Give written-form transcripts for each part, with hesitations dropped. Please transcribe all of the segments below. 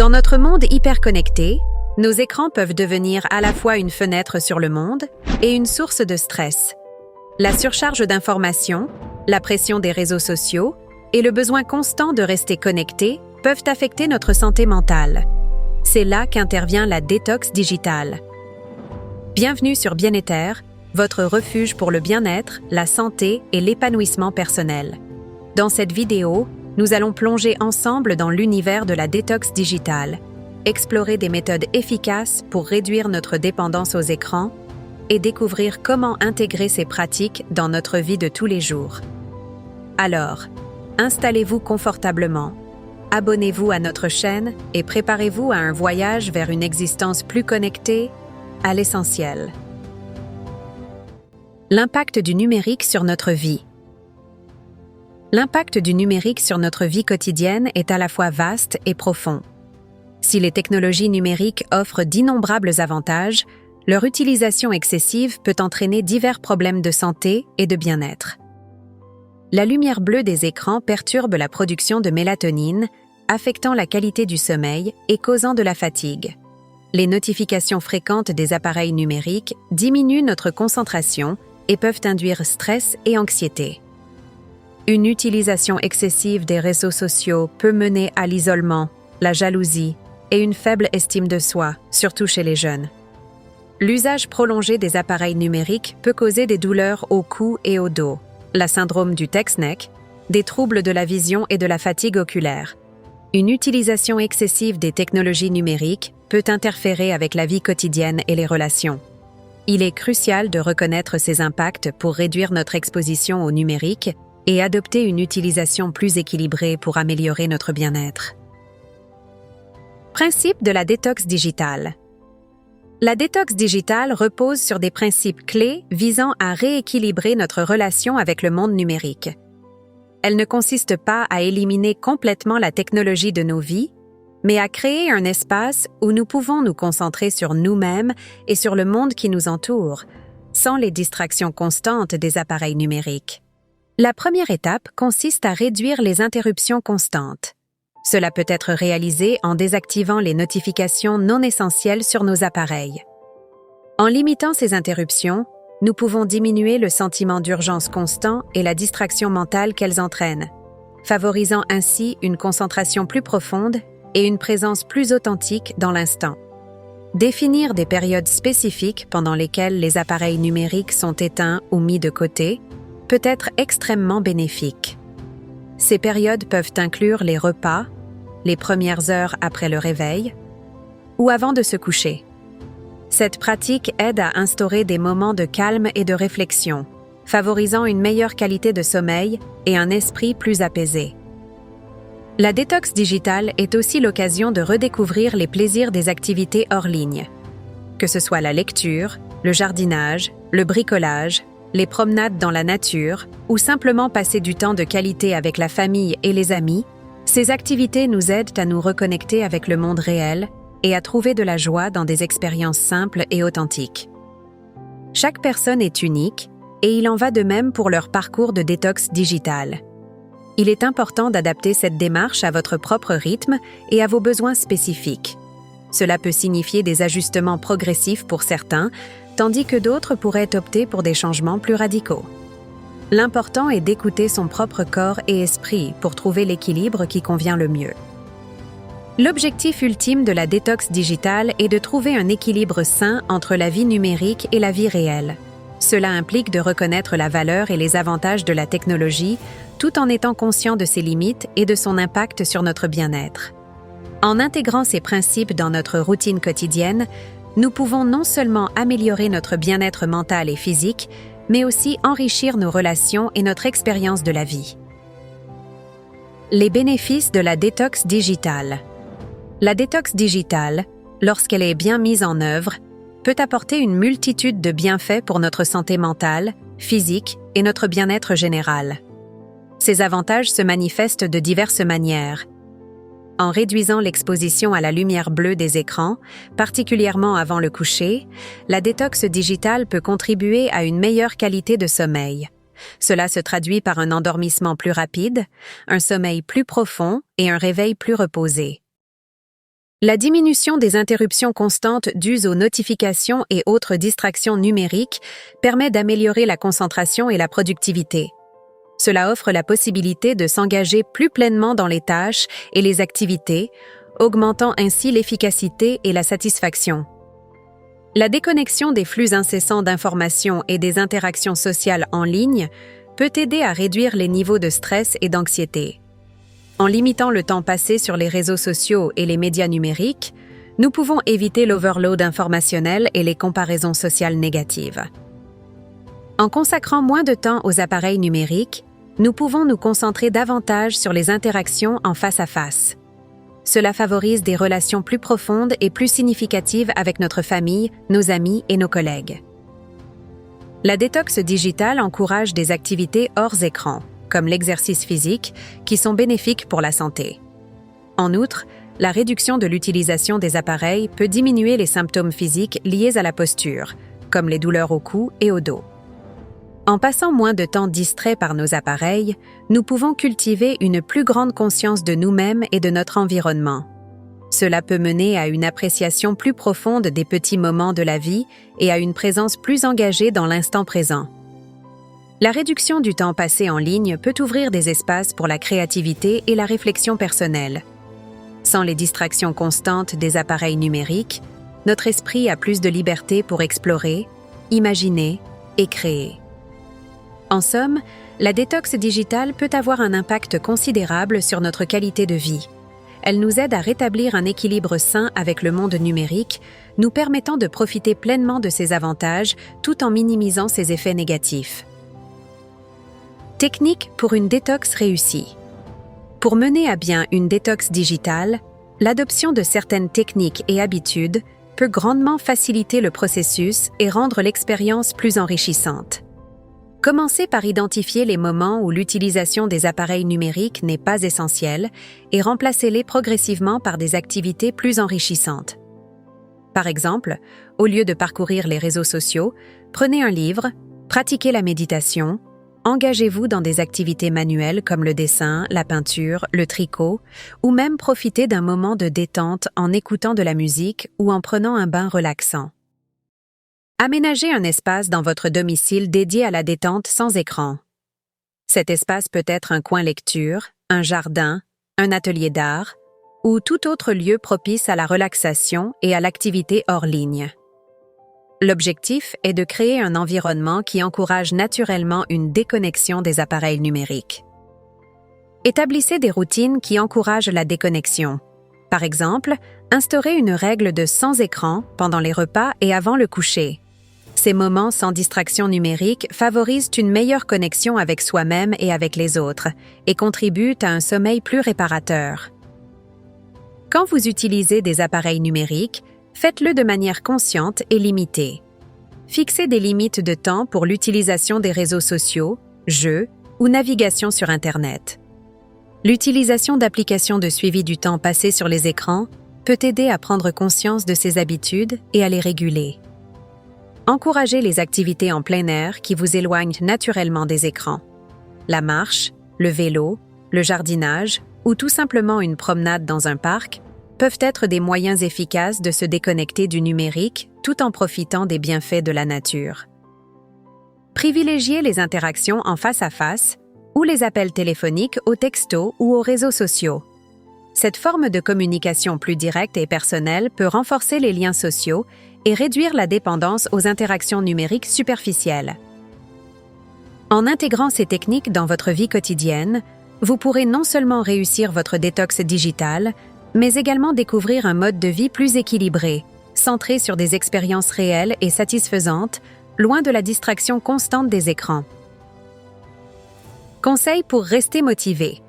Dans notre monde hyper connecté, nos écrans peuvent devenir à la fois une fenêtre sur le monde et une source de stress. La surcharge d'informations, la pression des réseaux sociaux et le besoin constant de rester connecté peuvent affecter notre santé mentale. C'est là qu'intervient la détox digitale. Bienvenue sur Bien-Être, votre refuge pour le bien-être, la santé et l'épanouissement personnel. Dans cette vidéo, nous allons plonger ensemble dans l'univers de la détox digitale, explorer des méthodes efficaces pour réduire notre dépendance aux écrans et découvrir comment intégrer ces pratiques dans notre vie de tous les jours. Alors, installez-vous confortablement, abonnez-vous à notre chaîne et préparez-vous à un voyage vers une existence plus connectée, à l'essentiel. L'impact du numérique sur notre vie. L'impact du numérique sur notre vie quotidienne est à la fois vaste et profond. Si les technologies numériques offrent d'innombrables avantages, leur utilisation excessive peut entraîner divers problèmes de santé et de bien-être. La lumière bleue des écrans perturbe la production de mélatonine, affectant la qualité du sommeil et causant de la fatigue. Les notifications fréquentes des appareils numériques diminuent notre concentration et peuvent induire stress et anxiété. Une utilisation excessive des réseaux sociaux peut mener à l'isolement, la jalousie et une faible estime de soi, surtout chez les jeunes. L'usage prolongé des appareils numériques peut causer des douleurs au cou et au dos, la syndrome du text-neck, des troubles de la vision et de la fatigue oculaire. Une utilisation excessive des technologies numériques peut interférer avec la vie quotidienne et les relations. Il est crucial de reconnaître ces impacts pour réduire notre exposition au numérique et adopter une utilisation plus équilibrée pour améliorer notre bien-être. Principe de la détox digitale. La détox digitale repose sur des principes clés visant à rééquilibrer notre relation avec le monde numérique. Elle ne consiste pas à éliminer complètement la technologie de nos vies, mais à créer un espace où nous pouvons nous concentrer sur nous-mêmes et sur le monde qui nous entoure, sans les distractions constantes des appareils numériques. La première étape consiste à réduire les interruptions constantes. Cela peut être réalisé en désactivant les notifications non essentielles sur nos appareils. En limitant ces interruptions, nous pouvons diminuer le sentiment d'urgence constant et la distraction mentale qu'elles entraînent, favorisant ainsi une concentration plus profonde et une présence plus authentique dans l'instant. Définir des périodes spécifiques pendant lesquelles les appareils numériques sont éteints ou mis de côté peut être extrêmement bénéfique. Ces périodes peuvent inclure les repas, les premières heures après le réveil ou avant de se coucher. Cette pratique aide à instaurer des moments de calme et de réflexion, favorisant une meilleure qualité de sommeil et un esprit plus apaisé. La détox digitale est aussi l'occasion de redécouvrir les plaisirs des activités hors ligne. Que ce soit la lecture, le jardinage, le bricolage, les promenades dans la nature ou simplement passer du temps de qualité avec la famille et les amis, ces activités nous aident à nous reconnecter avec le monde réel et à trouver de la joie dans des expériences simples et authentiques. Chaque personne est unique et il en va de même pour leur parcours de détox digitale. Il est important d'adapter cette démarche à votre propre rythme et à vos besoins spécifiques. Cela peut signifier des ajustements progressifs pour certains, tandis que d'autres pourraient opter pour des changements plus radicaux. L'important est d'écouter son propre corps et esprit pour trouver l'équilibre qui convient le mieux. L'objectif ultime de la détox digitale est de trouver un équilibre sain entre la vie numérique et la vie réelle. Cela implique de reconnaître la valeur et les avantages de la technologie, tout en étant conscient de ses limites et de son impact sur notre bien-être. En intégrant ces principes dans notre routine quotidienne, nous pouvons non seulement améliorer notre bien-être mental et physique, mais aussi enrichir nos relations et notre expérience de la vie. Les bénéfices de la détox digitale. La détox digitale, lorsqu'elle est bien mise en œuvre, peut apporter une multitude de bienfaits pour notre santé mentale, physique et notre bien-être général. Ces avantages se manifestent de diverses manières. En réduisant l'exposition à la lumière bleue des écrans, particulièrement avant le coucher, la détox digitale peut contribuer à une meilleure qualité de sommeil. Cela se traduit par un endormissement plus rapide, un sommeil plus profond et un réveil plus reposé. La diminution des interruptions constantes dues aux notifications et autres distractions numériques permet d'améliorer la concentration et la productivité. Cela offre la possibilité de s'engager plus pleinement dans les tâches et les activités, augmentant ainsi l'efficacité et la satisfaction. La déconnexion des flux incessants d'informations et des interactions sociales en ligne peut aider à réduire les niveaux de stress et d'anxiété. En limitant le temps passé sur les réseaux sociaux et les médias numériques, nous pouvons éviter l'overload informationnel et les comparaisons sociales négatives. En consacrant moins de temps aux appareils numériques, nous pouvons nous concentrer davantage sur les interactions en face à face. Cela favorise des relations plus profondes et plus significatives avec notre famille, nos amis et nos collègues. La détox digitale encourage des activités hors écran, comme l'exercice physique, qui sont bénéfiques pour la santé. En outre, la réduction de l'utilisation des appareils peut diminuer les symptômes physiques liés à la posture, comme les douleurs au cou et au dos. En passant moins de temps distraits par nos appareils, nous pouvons cultiver une plus grande conscience de nous-mêmes et de notre environnement. Cela peut mener à une appréciation plus profonde des petits moments de la vie et à une présence plus engagée dans l'instant présent. La réduction du temps passé en ligne peut ouvrir des espaces pour la créativité et la réflexion personnelle. Sans les distractions constantes des appareils numériques, notre esprit a plus de liberté pour explorer, imaginer et créer. En somme, la détox digitale peut avoir un impact considérable sur notre qualité de vie. Elle nous aide à rétablir un équilibre sain avec le monde numérique, nous permettant de profiter pleinement de ses avantages tout en minimisant ses effets négatifs. Technique pour une détox réussie. Pour mener à bien une détox digitale, l'adoption de certaines techniques et habitudes peut grandement faciliter le processus et rendre l'expérience plus enrichissante. Commencez par identifier les moments où l'utilisation des appareils numériques n'est pas essentielle et remplacez-les progressivement par des activités plus enrichissantes. Par exemple, au lieu de parcourir les réseaux sociaux, prenez un livre, pratiquez la méditation, engagez-vous dans des activités manuelles comme le dessin, la peinture, le tricot, ou même profitez d'un moment de détente en écoutant de la musique ou en prenant un bain relaxant. Aménagez un espace dans votre domicile dédié à la détente sans écran. Cet espace peut être un coin lecture, un jardin, un atelier d'art, ou tout autre lieu propice à la relaxation et à l'activité hors ligne. L'objectif est de créer un environnement qui encourage naturellement une déconnexion des appareils numériques. Établissez des routines qui encouragent la déconnexion. Par exemple, instaurez une règle de sans écran pendant les repas et avant le coucher. Ces moments sans distraction numérique favorisent une meilleure connexion avec soi-même et avec les autres et contribuent à un sommeil plus réparateur. Quand vous utilisez des appareils numériques, faites-le de manière consciente et limitée. Fixez des limites de temps pour l'utilisation des réseaux sociaux, jeux ou navigation sur Internet. L'utilisation d'applications de suivi du temps passé sur les écrans peut aider à prendre conscience de ses habitudes et à les réguler. Encouragez les activités en plein air qui vous éloignent naturellement des écrans. La marche, le vélo, le jardinage ou tout simplement une promenade dans un parc peuvent être des moyens efficaces de se déconnecter du numérique tout en profitant des bienfaits de la nature. Privilégiez les interactions en face à face ou les appels téléphoniques aux textos ou aux réseaux sociaux. Cette forme de communication plus directe et personnelle peut renforcer les liens sociaux et réduire la dépendance aux interactions numériques superficielles. En intégrant ces techniques dans votre vie quotidienne, vous pourrez non seulement réussir votre détox digitale, mais également découvrir un mode de vie plus équilibré, centré sur des expériences réelles et satisfaisantes, loin de la distraction constante des écrans. Conseils pour rester motivé.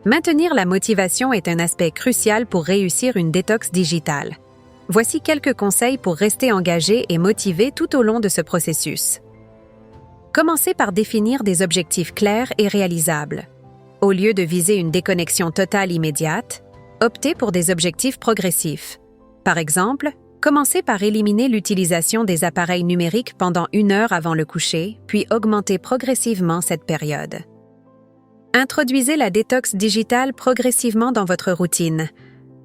Maintenir la motivation est un aspect crucial pour réussir une détox digitale. Voici quelques conseils pour rester engagé et motivé tout au long de ce processus. Commencez par définir des objectifs clairs et réalisables. Au lieu de viser une déconnexion totale immédiate, optez pour des objectifs progressifs. Par exemple, commencez par éliminer l'utilisation des appareils numériques pendant 1 heure avant le coucher, puis augmentez progressivement cette période. Introduisez la détox digitale progressivement dans votre routine.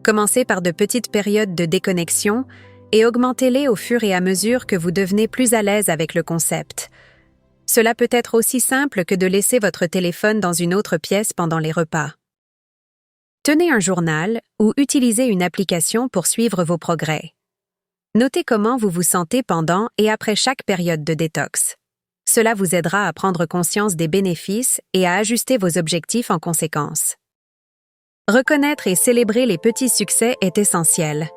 Commencez par de petites périodes de déconnexion et augmentez-les au fur et à mesure que vous devenez plus à l'aise avec le concept. Cela peut être aussi simple que de laisser votre téléphone dans une autre pièce pendant les repas. Tenez un journal ou utilisez une application pour suivre vos progrès. Notez comment vous vous sentez pendant et après chaque période de détox. Cela vous aidera à prendre conscience des bénéfices et à ajuster vos objectifs en conséquence. Reconnaître et célébrer les petits succès est essentiel.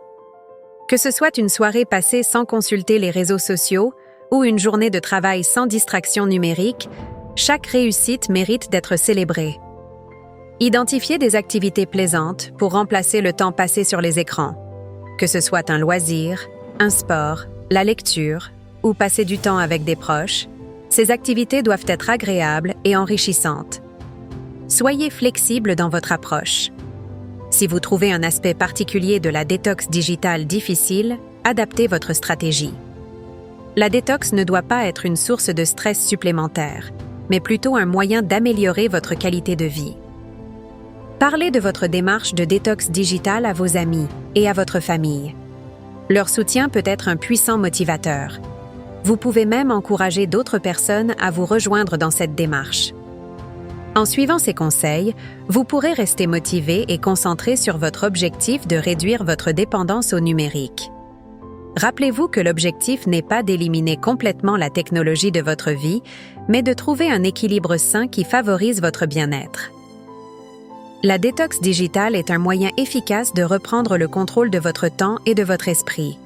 Que ce soit une soirée passée sans consulter les réseaux sociaux ou une journée de travail sans distraction numérique, chaque réussite mérite d'être célébrée. Identifiez des activités plaisantes pour remplacer le temps passé sur les écrans. Que ce soit un loisir, un sport, la lecture ou passer du temps avec des proches, ces activités doivent être agréables et enrichissantes. Soyez flexible dans votre approche. Si vous trouvez un aspect particulier de la détox digitale difficile, adaptez votre stratégie. La détox ne doit pas être une source de stress supplémentaire, mais plutôt un moyen d'améliorer votre qualité de vie. Parlez de votre démarche de détox digitale à vos amis et à votre famille. Leur soutien peut être un puissant motivateur. Vous pouvez même encourager d'autres personnes à vous rejoindre dans cette démarche. En suivant ces conseils, vous pourrez rester motivé et concentré sur votre objectif de réduire votre dépendance au numérique. Rappelez-vous que l'objectif n'est pas d'éliminer complètement la technologie de votre vie, mais de trouver un équilibre sain qui favorise votre bien-être. La détox digitale est un moyen efficace de reprendre le contrôle de votre temps et de votre esprit.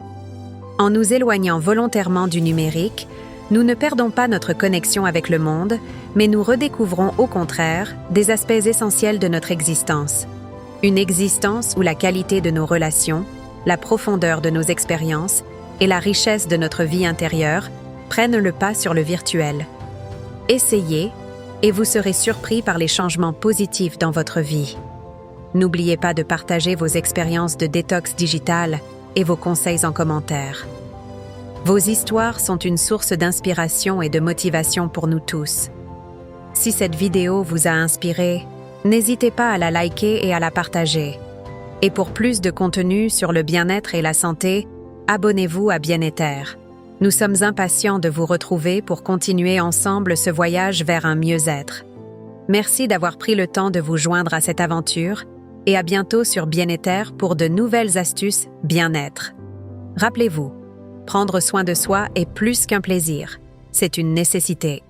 En nous éloignant volontairement du numérique, nous ne perdons pas notre connexion avec le monde, mais nous redécouvrons au contraire des aspects essentiels de notre existence. Une existence où la qualité de nos relations, la profondeur de nos expériences et la richesse de notre vie intérieure prennent le pas sur le virtuel. Essayez, et vous serez surpris par les changements positifs dans votre vie. N'oubliez pas de partager vos expériences de détox digitale et vos conseils en commentaire. Vos histoires sont une source d'inspiration et de motivation pour nous tous. Si cette vidéo vous a inspiré, n'hésitez pas à la liker et à la partager. Et pour plus de contenu sur le bien-être et la santé, abonnez-vous à Bien-Être. Nous sommes impatients de vous retrouver pour continuer ensemble ce voyage vers un mieux-être. Merci d'avoir pris le temps de vous joindre à cette aventure et à bientôt sur Bien-Être pour de nouvelles astuces bien-être. Rappelez-vous, prendre soin de soi est plus qu'un plaisir, c'est une nécessité.